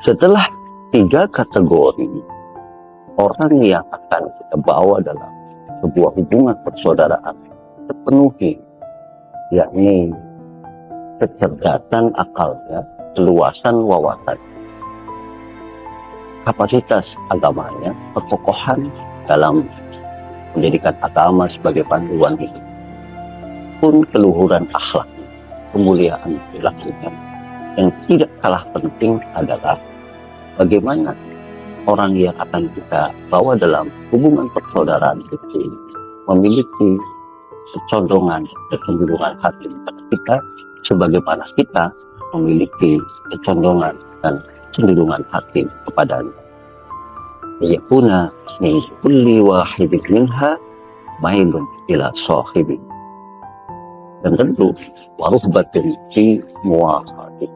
Setelah 3 kategori orang yang akan kita bawa dalam sebuah hubungan persaudaraan terpenuhi, yakni kecerdasan akalnya, keluasan wawasan, kapasitas agamanya, kekokohan dalam menjadikan agama sebagai panduan hidup, pun keluhuran akhlaknya, kemuliaan perilakunya. Yang tidak kalah penting adalah bagaimana orang yang akan kita bawa dalam hubungan persaudaraan itu memiliki kecondongan dan kecenderungan hati kepada kita, sebagaimana kita memiliki kecondongan dan kecenderungan hati kepadanya. Yakuna min kulli wahidin minha mailun ila sahibi. Dan tentu waruhbatun fi muwafaqati.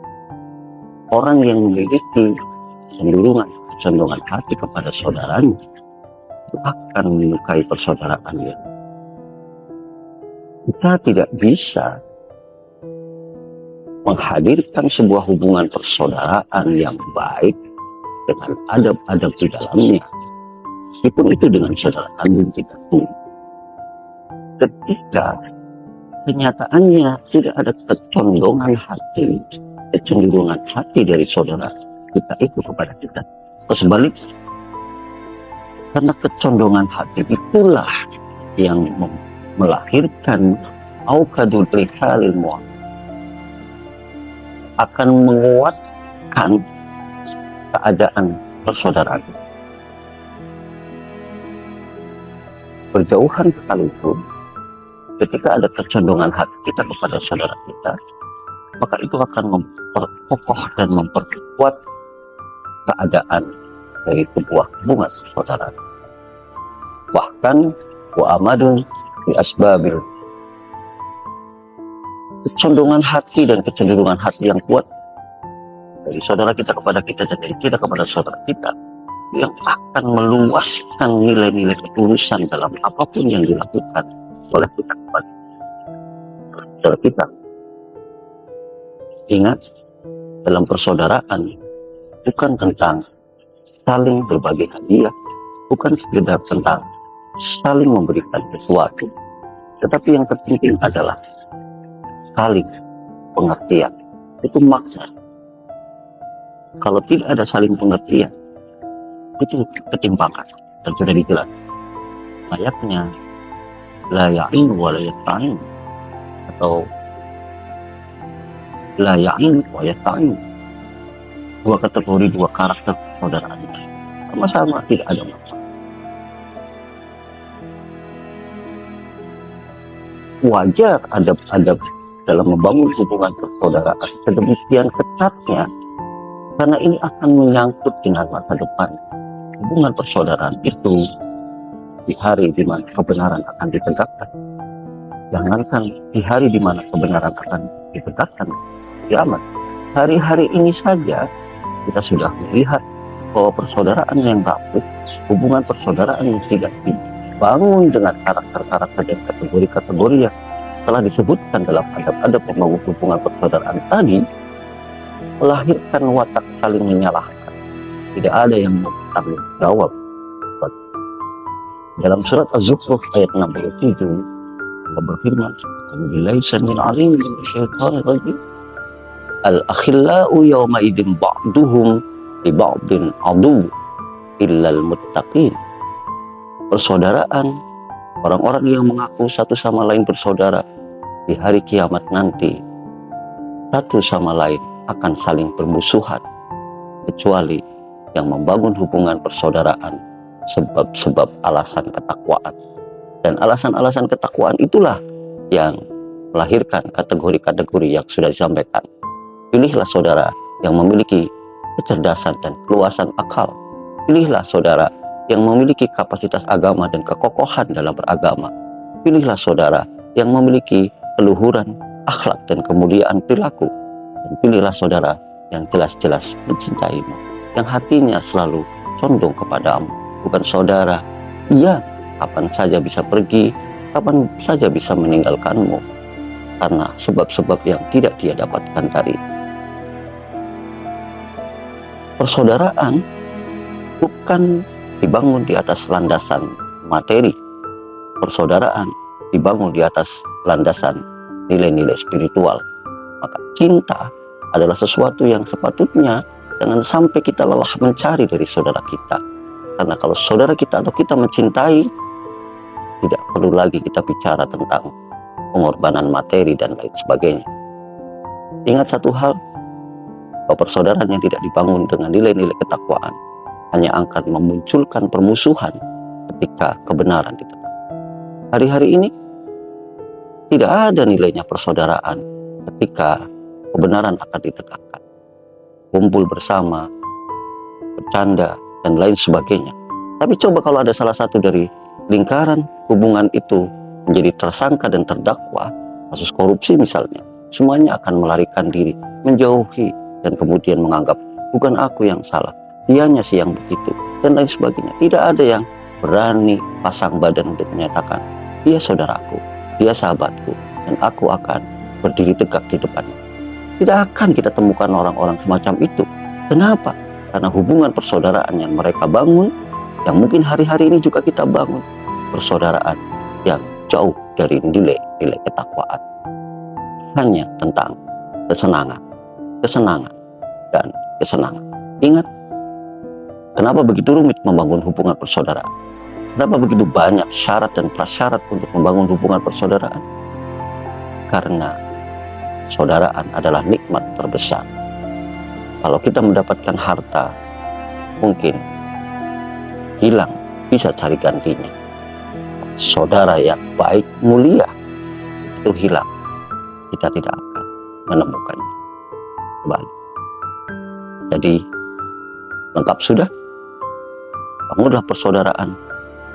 Orang yang memiliki kecenderungan hati kepada saudaranya itu akan menyukai persaudaraannya. Kita tidak bisa menghadirkan sebuah hubungan persaudaraan yang baik dengan adab-adab di dalamnya, meskipun itu dengan saudara kandung kita pun, ketika kenyataannya tidak ada kecenderungan hati dari saudara kita itu kepada kita. Sebaliknya, karena kecondongan hati itulah yang melahirkan aukadul rihalil mu'ad, akan menguatkan keadaan persaudaraan. Berjauhan sekalipun, ketika ada kecondongan hati kita kepada saudara kita, maka itu akan memperkokoh dan memperkuat keadaan dari sebuah hubungan persaudaraan. Bahkan wa amadun bi asbabil, kecondongan hati dan kecenderungan hati yang kuat dari saudara kita kepada kita dan dari kita kepada saudara kita yang akan meluaskan nilai-nilai ketulusan dalam apapun yang dilakukan oleh kita kepada saudara kita. Ingat, dalam persaudaraan bukan tentang saling berbagi hadiah, bukan sekedar tentang saling memberikan sesuatu, tetapi yang terpenting adalah saling pengertian. Itu makna. Kalau tidak ada saling pengertian, itu ketimpangan. Dan sudah dijelaskan ayatnya, la ya'in wa la yasta'in, atau la ya'in wa yasta'in. Dua kategori, dua karakter persaudaraan sama-sama tidak ada masalah. Wajar adab-adab dalam membangun hubungan persaudaraan sedemikian ketatnya, karena ini akan menyangkut dengan masa depan. Hubungan persaudaraan itu di hari di mana kebenaran akan ditegakkan. Jangankan di hari di mana kebenaran akan ditegakkan, kiamat. Hari-hari ini saja kita sudah melihat bahwa persaudaraan yang rapuh, hubungan persaudaraan yang tidak dibangun dengan karakter-karakter dan kategori-kategori yang telah disebutkan dalam adab-adab membangun hubungan persaudaraan tadi, melahirkan watak saling menyalahkan. Tidak ada yang bertanggung jawab. Dalam surat Az-Zukhruf ayat 67, Allah berfirman, "Laisa min 'alim min syaitanir rajim. Al-akhillau yawma idzin ba'duhum li ba'din 'adu illal muttaqin." Persaudaraan, orang-orang yang mengaku satu sama lain bersaudara di hari kiamat nanti, satu sama lain akan saling bermusuhan, kecuali yang membangun hubungan persaudaraan sebab-sebab alasan ketakwaan. Dan alasan-alasan ketakwaan itulah yang melahirkan kategori-kategori yang sudah disampaikan. Pilihlah saudara yang memiliki kecerdasan dan keluasan akal. Pilihlah saudara yang memiliki kapasitas agama dan kekokohan dalam beragama. Pilihlah saudara yang memiliki keluhuran akhlak dan kemuliaan perilaku. Dan pilihlah saudara yang jelas-jelas mencintaimu, yang hatinya selalu condong kepadamu. Bukan saudara, ia kapan saja bisa pergi, kapan saja bisa meninggalkanmu, karena sebab-sebab yang tidak dia dapatkan dari. persaudaraan bukan dibangun di atas landasan materi. Persaudaraan dibangun di atas landasan nilai-nilai spiritual. Maka cinta adalah sesuatu yang sepatutnya jangan sampai kita lelah mencari dari saudara kita. Karena kalau saudara kita atau kita mencintai, tidak perlu lagi kita bicara tentang pengorbanan materi dan lain sebagainya. Ingat satu hal, bahwa persaudaraan yang tidak dibangun dengan nilai-nilai ketakwaan hanya akan memunculkan permusuhan ketika kebenaran ditegakkan. Hari-hari ini tidak ada nilainya persaudaraan ketika kebenaran akan ditegakkan. Kumpul bersama, bercanda, dan lain sebagainya. Tapi coba kalau ada salah satu dari lingkaran hubungan itu menjadi tersangka dan terdakwa, kasus korupsi misalnya, semuanya akan melarikan diri, menjauhi, dan kemudian menganggap bukan aku yang salah, dianya sih yang begitu, dan lain sebagainya. Tidak ada yang berani pasang badan untuk menyatakan, dia saudaraku, dia sahabatku, dan aku akan berdiri tegak di depannya. Tidak akan kita temukan orang-orang semacam itu. Kenapa? Karena hubungan persaudaraan yang mereka bangun, yang mungkin hari-hari ini juga kita bangun, persaudaraan yang jauh dari nilai-nilai ketakwaan. Hanya tentang kesenangan, dan kesenangan. Ingat, kenapa begitu rumit membangun hubungan persaudaraan? Kenapa begitu banyak syarat dan prasyarat untuk membangun hubungan persaudaraan? Karena persaudaraan adalah nikmat terbesar. Kalau kita mendapatkan harta, mungkin hilang, bisa cari gantinya. Saudara yang baik, mulia, itu hilang, kita tidak akan menemukannya kembali. Jadi, lengkap sudah? Bangunlah persaudaraan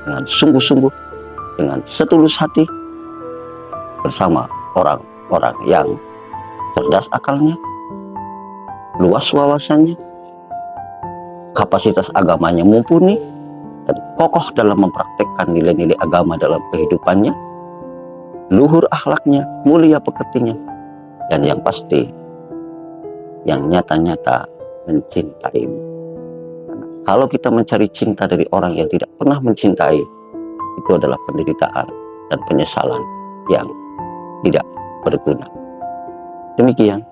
dengan sungguh-sungguh, dengan setulus hati, bersama orang-orang yang cerdas akalnya, luas wawasannya, kapasitas agamanya mumpuni, dan kokoh dalam mempraktekkan nilai-nilai agama dalam kehidupannya, luhur akhlaknya, mulia pekertinya, dan yang pasti, yang nyata-nyata mencintaimu. Kalau kita mencari cinta dari orang yang tidak pernah mencintai, itu adalah penderitaan dan penyesalan yang tidak berguna. Demikian.